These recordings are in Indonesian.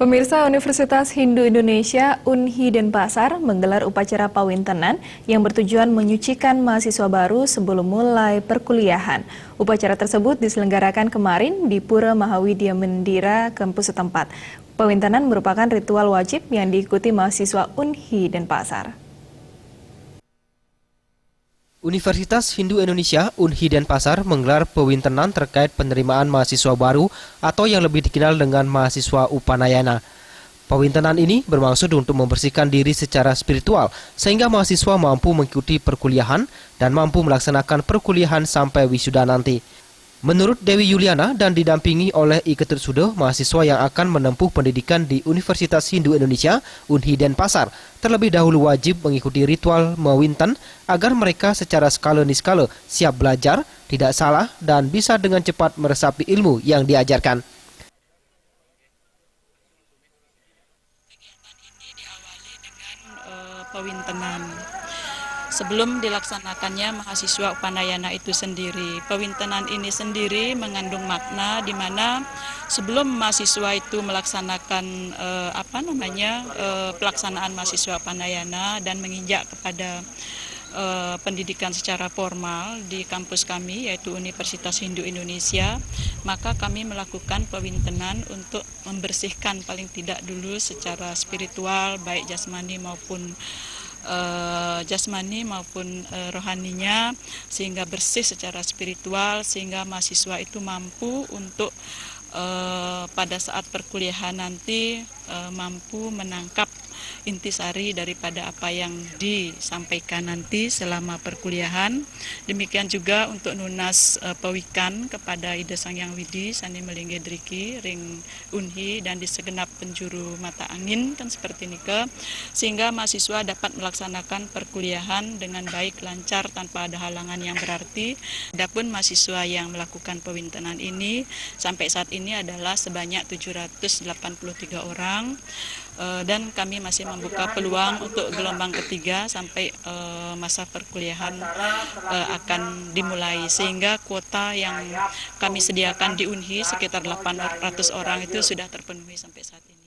Pemirsa, Universitas Hindu Indonesia (UNHI) Denpasar menggelar upacara pawintenan yang bertujuan menyucikan mahasiswa baru sebelum mulai perkuliahan. Upacara tersebut diselenggarakan kemarin di Pura Mahawidya Mendira kampus setempat. Pawintenan merupakan ritual wajib yang diikuti mahasiswa UNHI Denpasar. Universitas Hindu Indonesia (UNHI) Denpasar menggelar pawintenan terkait penerimaan mahasiswa baru atau yang lebih dikenal dengan mahasiswa Upanayana. Pawintenan ini bermaksud untuk membersihkan diri secara spiritual sehingga mahasiswa mampu mengikuti perkuliahan dan mampu melaksanakan perkuliahan sampai wisuda nanti. Menurut Dewi Yuliana dan didampingi oleh I Ketersude, mahasiswa yang akan menempuh pendidikan di Universitas Hindu Indonesia (UNHI) Denpasar terlebih dahulu wajib mengikuti ritual mawinten agar mereka secara skala-niskala siap belajar, tidak salah, dan bisa dengan cepat meresapi ilmu yang diajarkan. Kegiatan ini diawali dengan pawintenan. Sebelum dilaksanakannya mahasiswa Upanayana itu sendiri, pawintenan ini sendiri mengandung makna di mana sebelum mahasiswa itu melaksanakan pelaksanaan mahasiswa Upanayana dan menginjak kepada pendidikan secara formal di kampus kami yaitu Universitas Hindu Indonesia, maka kami melakukan pawintenan untuk membersihkan paling tidak dulu secara spiritual baik jasmani maupun rohaninya, sehingga bersih secara spiritual sehingga mahasiswa itu mampu untuk pada saat perkuliahan nanti mampu menangkap intisari daripada apa yang disampaikan nanti selama perkuliahan. Demikian juga untuk nunas pawikan kepada Ida Sang Hyang Widi Sani Melingge Driki ring UNHI dan di segenap penjuru mata angin kan seperti ini sehingga mahasiswa dapat melaksanakan perkuliahan dengan baik, lancar, tanpa ada halangan yang berarti. Adapun mahasiswa yang melakukan pawintenan ini sampai saat ini adalah sebanyak 783 orang. Dan kami masih membuka peluang untuk gelombang ketiga sampai masa perkuliahan akan dimulai, sehingga kuota yang kami sediakan di UNHI sekitar 800 orang itu sudah terpenuhi sampai saat ini.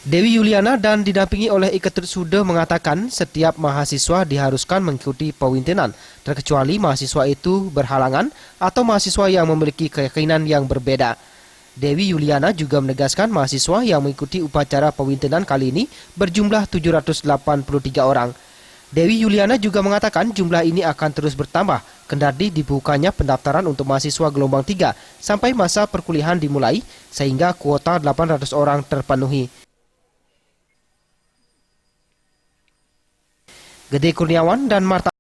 Dewi Yuliana dan didampingi oleh I Ketersude mengatakan setiap mahasiswa diharuskan mengikuti pawintenan, terkecuali mahasiswa itu berhalangan atau mahasiswa yang memiliki keyakinan yang berbeda. Dewi Yuliana juga menegaskan mahasiswa yang mengikuti upacara pawintenan kali ini berjumlah 783 orang. Dewi Yuliana juga mengatakan jumlah ini akan terus bertambah kendati dibukanya pendaftaran untuk mahasiswa gelombang 3 sampai masa perkuliahan dimulai sehingga kuota 800 orang terpenuhi. Gede Kurniawan dan Marta